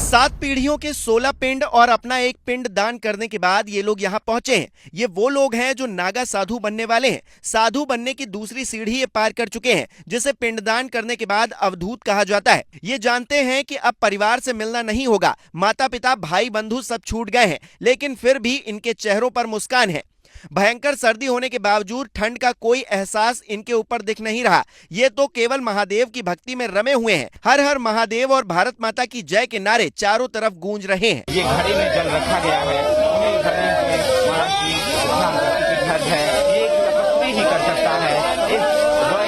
7 पीढ़ियों के 16 पिंड और अपना एक पिंड दान करने के बाद ये लोग यहाँ पहुंचे हैं। ये वो लोग हैं जो नागा साधु बनने वाले हैं। साधु बनने की दूसरी सीढ़ी ये पार कर चुके हैं, जिसे पिंडदान करने के बाद अवधूत कहा जाता है। ये जानते हैं कि अब परिवार से मिलना नहीं होगा, माता पिता भाई बंधु सब छूट गए हैं, लेकिन फिर भी इनके चेहरों पर मुस्कान है। भयंकर सर्दी होने के बावजूद ठंड का कोई एहसास इनके ऊपर दिख नहीं रहा। ये तो केवल महादेव की भक्ति में रमे हुए हैं। हर हर महादेव और भारत माता की जय के नारे चारों तरफ गूंज रहे हैं। ये घड़े में जल रखा गया है, इन्हीं घड़े में माँ की ध्यान है। ये तपस्वी ही कर सकता है,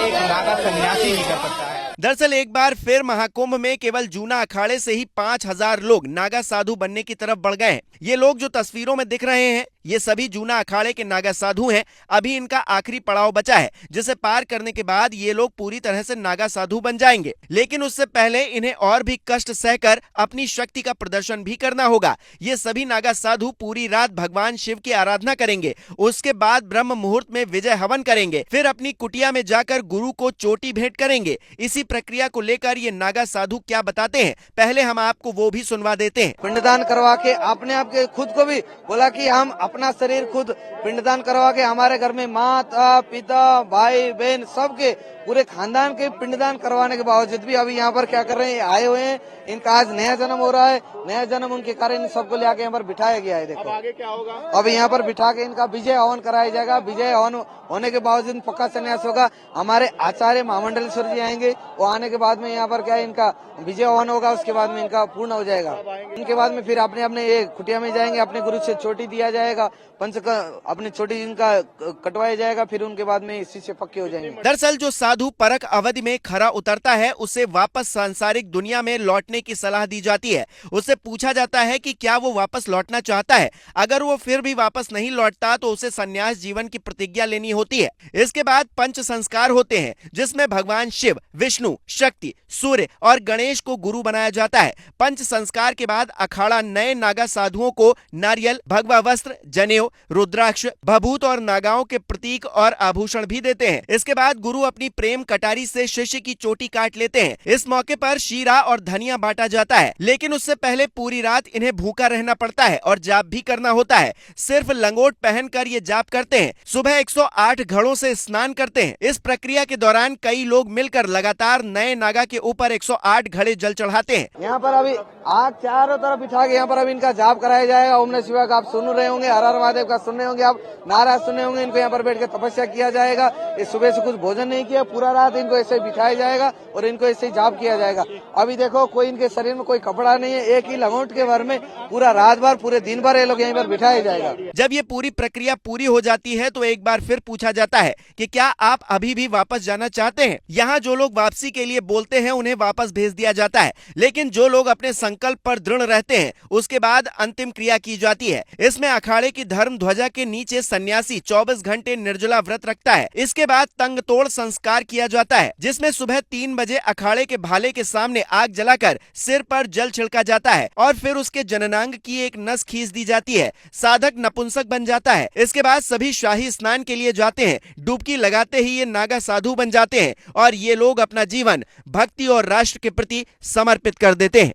एक नागा सन्यासी ही कर सकता है। दरअसल एक बार फिर महाकुंभ में केवल जूना अखाड़े से ही 5000 लोग नागा साधु बनने की तरफ बढ़ गए हैं। ये लोग जो तस्वीरों में दिख रहे हैं, ये सभी जूना अखाड़े के नागा साधु हैं। अभी इनका आखिरी पड़ाव बचा है, जिसे पार करने के बाद ये लोग पूरी तरह से नागा साधु बन जाएंगे। लेकिन उससे पहले इन्हें और भी कष्ट सहकर अपनी शक्ति का प्रदर्शन भी करना होगा। ये सभी नागा साधु पूरी रात भगवान शिव की आराधना करेंगे। उसके बाद ब्रह्म मुहूर्त में विजय हवन करेंगे, फिर अपनी कुटिया में जाकर गुरु को चोटी भेंट करेंगे। इसी प्रक्रिया को लेकर ये नागा साधु क्या बताते हैं, पहले हम आपको वो भी सुनवा देते हैं। पिंडदान करवा के आपने आपके खुद को भी बोला कि हम अपना शरीर खुद पिंडदान करवा के हमारे घर में माता पिता भाई बहन सबके पूरे खानदान के पिंडदान करवाने के बावजूद भी अभी यहाँ पर क्या कर रहे हैं, आए हुए हैं। इनका आज नया जन्म हो रहा है। नया जन्म उनके कारण इन सबको ले आके यहाँ पर बिठाया गया है। देखो अब आगे क्या होगा? अब यहाँ पर बिठा के इनका विजय हवन कराया जाएगा। विजय हवन होने के बावजूद पक्का संन्यास होगा। हमारे आचार्य महामंडलेश्वर जी आएंगे, वो आने के बाद में यहाँ पर क्या है, इनका विजय हवन होगा। उसके बाद में इनका पूर्ण हो जाएगा। उनके बाद में फिर अपने अपने ये कुटिया में जाएंगे, अपने गुरु से चोटी दिया जाएगा, अपने चोटी इनका कटवाया जाएगा। फिर उनके बाद में इसी से पक्के हो जाएंगे। दरअसल जो साधु परख अवधि में खरा उतरता है, उसे वापस सांसारिक दुनिया में लौटने की सलाह दी जाती है। उससे पूछा जाता है कि क्या वो वापस लौटना चाहता है। अगर वो फिर भी वापस नहीं लौटता तो उसे संन्यास जीवन की प्रतिज्ञा लेनी होती है। इसके बाद पंच संस्कार होते हैं, जिसमें भगवान शिव, विष्णु, शक्ति, सूर्य और गणेश को गुरु बनाया जाता है। पंच संस्कार के बाद अखाड़ा नए नागा साधुओं को नारियल, भगवा वस्त्र, जनेऊ, रुद्राक्ष, भभूत और नागाओं के प्रतीक और आभूषण भी देते हैं। इसके बाद गुरु अपनी प्रेम कटारी से शिष्य की चोटी काट लेते हैं। इस मौके पर शीरा और धनिया बांटा जाता है, लेकिन उससे पहले पूरी रात इन्हें भूखा रहना पड़ता है और जाप भी करना होता है। सिर्फ लंगोट पहनकर ये जाप करते हैं। सुबह 108 घड़ों से स्नान करते हैं। इस प्रक्रिया के दौरान कई लोग मिलकर लगातार नए नागा के ऊपर 108 घड़े जल चढ़ाते हैं। यहाँ पर अभी आग चारों तरफ बिठा के यहाँ पर अभी इनका जाप कराया जाएगा। ओम नमः शिवाय का आप सुन रहे होंगे, हर हर महादेव का सुन रहे होंगे, आप नारा सुन रहे होंगे। इनको यहाँ पर बैठ के तपस्या किया जाएगा। इस सुबह से कुछ भोजन नहीं किया, पूरा रात इनको ऐसे बिठाया जाएगा और इनको ऐसे जाप किया जाएगा। अभी देखो कोई इनके शरीर में कोई कपड़ा नहीं है, एक ही लंगोट के भर में पूरा रात भर पूरे दिन भर ये लोग यहीं पर बिठाया जाएगा। जब ये पूरी प्रक्रिया पूरी हो जाती है तो एक बार फिर पूछा जाता है कि क्या आप अभी भी वापस जाना चाहते हैं। यहाँ जो लोग वापसी के लिए बोलते हैं उन्हें वापस भेज दिया जाता है, लेकिन जो लोग अपने संकल्प पर दृढ़ रहते हैं उसके बाद अंतिम क्रिया की जाती है। इसमें अखाड़े की धर्म ध्वजा के नीचे सन्यासी 24 घंटे निर्जला व्रत रखता है। इसके बाद तंग तोड़ संस्कार किया जाता है, जिसमें सुबह 3 बजे अखाड़े के भाले के सामने आग जलाकर सिर पर जल छिड़का जाता है और फिर उसके जननांग की एक नस खींच दी जाती है। साधक नपुंसक बन जाता है। इसके बाद सभी शाही स्नान के लिए जाते हैं। डुबकी लगाते ही ये नागा साधु बन जाते हैं और ये लोग अपना जीवन भक्ति और राष्ट्र के प्रति समर्पित कर देते हैं।